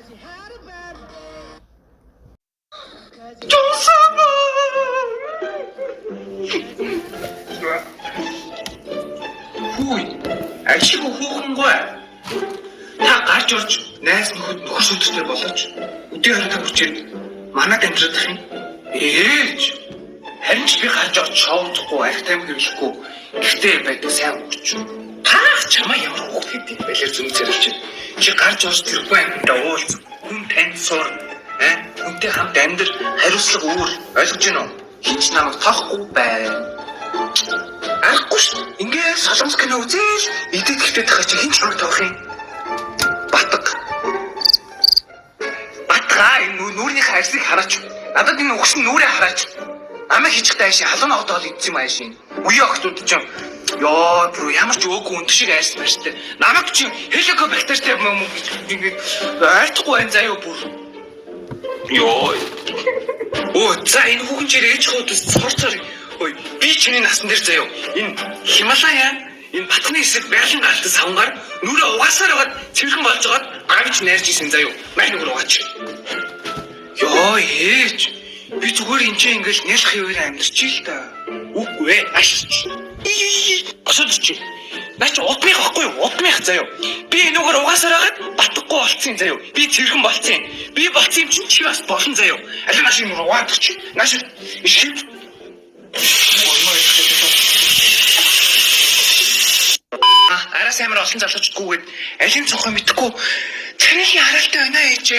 Хүй, ажиг хүүхэнгүй. Та гарч орж найз нөхөд нөхөс өдөртэй болооч. Өдөө хараа хүрчээд манад амьдрах юм. Ээж. Харин ч би гарч орж шоудахгүй, арх тайм хэрэглэхгүй. Гэхдээ байдаг сайн өгч. Та чамаа ямар хөөх гэдэг байлэр зүг зэрэлж. Чи гарч орж тэргүй амьтаа уулз. Хүн танд суур. Хүнтэй хамт амьдр, хариуцлага өөр. Ойлгож байна уу? Хинч намайг тоохгүй байна. Арахгүй ш. Ингээд солонгос кино үзээш. Идэт ихтэй тахаа чи хинч хамт тоох юм. Батга энэ нүрийнхээ арсыг хараач. Надад энэ өгсөн нүрээ хараач. Намайг хичгтэй айшин халуун одоод идсэн юм айшин. Үе охтууд ч юм. Ёо, бро ямар ч өөгүй өндөг шиг айсан байштай. Намайг чи хеликобактертэй юм уу гэж ингээд ойлгохгүй байх заяа бүр. Ёо. Оо, за энэ хүүхэн чи ээж хуудас цорцоор. Ой, би чиний насан дээр заяа. Энэ Хималая, энэ батны хэсэг байрлан галт савнгаар нүрээ угаасаар байгаад цэвэрхэн болж байгаад гавж найрж исэн заяа. Мань нүр угаач. Ёо, ээж. Би зүгээр энэ чинь ингээл нялх хөвөр амьдэрчээ л та. Үгүй ээ, ашиж. Осодч. Наач удмих байхгүй юу? Удмих заяа. Би энүүгээр угаасаар байгаад батгахгүй болцсон заяа. Би цэрхэн болцсон. Би болцсон юм чинь чи бас болон заяа. Алин ашиг нүр угаач. Нааш ишив. Араа саймар олон залуучдгүйгээд алин цонхоо мэдхгүй царайлын хараалтай байна ээж.